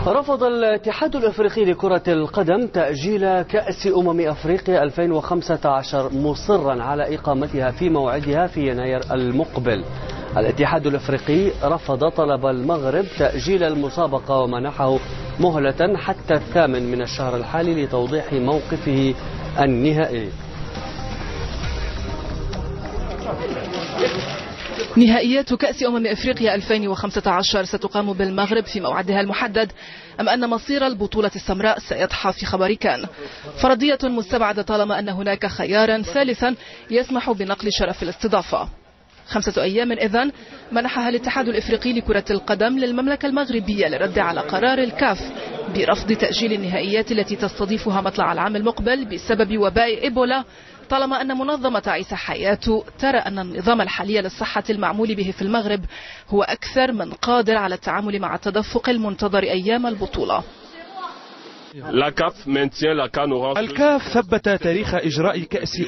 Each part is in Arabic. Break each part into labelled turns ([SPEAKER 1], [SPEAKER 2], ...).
[SPEAKER 1] رفض الاتحاد الافريقي لكرة القدم تأجيل كأس أفريقيا 2015 مصرا على إقامتها في موعدها في يناير المقبل. الاتحاد الافريقي رفض طلب المغرب تأجيل المسابقة ومنحه مهلة حتى 8 من الشهر الحالي لتوضيح موقفه النهائي.
[SPEAKER 2] نهائيات كأس أفريقيا 2015 ستقام بالمغرب في موعدها المحدد، أم أن مصير البطولة السمراء سيضحى في خبر كان؟ فرضية مستبعدة طالما أن هناك خيارا ثالثا يسمح بنقل شرف الاستضافة. 5 أيام إذن منحها الاتحاد الإفريقي لكرة القدم للمملكة المغربية للرد على قرار الكاف برفض تأجيل النهائيات التي تستضيفها مطلع العام المقبل بسبب وباء إيبولا، طالما أن منظمة عيسى حياته ترى أن النظام الحالي للصحة المعمول به في المغرب هو أكثر من قادر على التعامل مع التدفق المنتظر أيام البطولة.
[SPEAKER 3] الكاف ثبت تاريخ إجراء كأس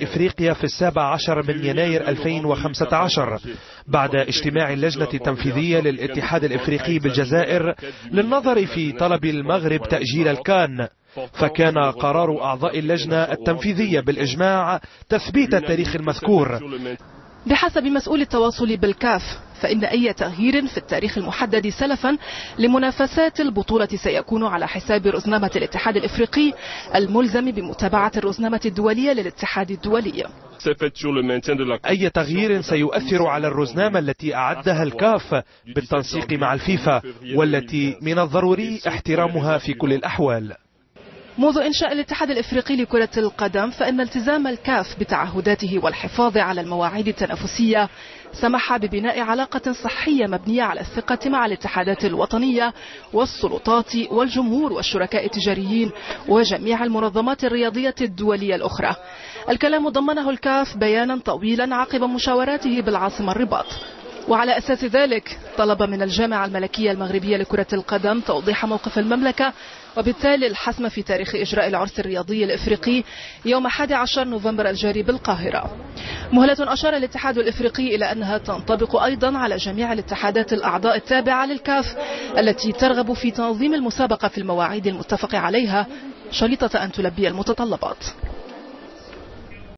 [SPEAKER 3] إفريقيا في 17 من يناير 2015 بعد اجتماع اللجنة التنفيذية للاتحاد الإفريقي بالجزائر للنظر في طلب المغرب تأجيل الكان، فكان قرار أعضاء اللجنة التنفيذية بالإجماع تثبيت التاريخ المذكور.
[SPEAKER 2] بحسب مسؤول التواصل بالكاف فإن أي تغيير في التاريخ المحدد سلفا لمنافسات البطولة سيكون على حساب رزنامة الاتحاد الإفريقي الملزم بمتابعة الرزنامة الدولية للاتحاد الدولي.
[SPEAKER 3] أي تغيير سيؤثر على الرزنامة التي أعدها الكاف بالتنسيق مع الفيفا والتي من الضروري احترامها في كل الأحوال.
[SPEAKER 2] منذ إنشاء الاتحاد الإفريقي لكرة القدم فإن التزام الكاف بتعهداته والحفاظ على المواعيد التنافسية سمح ببناء علاقة صحية مبنية على الثقة مع الاتحادات الوطنية والسلطات والجمهور والشركاء التجاريين وجميع المنظمات الرياضية الدولية الأخرى. الكلام ضمنه الكاف بيانا طويلا عقب مشاوراته بالعاصمة الرباط، وعلى أساس ذلك طلب من الجامعة الملكية المغربية لكرة القدم توضيح موقف المملكة وبالتالي الحسم في تاريخ إجراء العرس الرياضي الإفريقي يوم 11 نوفمبر الجاري بالقاهرة. مهلة أشار الاتحاد الإفريقي إلى أنها تنطبق أيضا على جميع الاتحادات الأعضاء التابعة للكاف التي ترغب في تنظيم المسابقة في المواعيد المتفق عليها شريطة أن تلبي المتطلبات.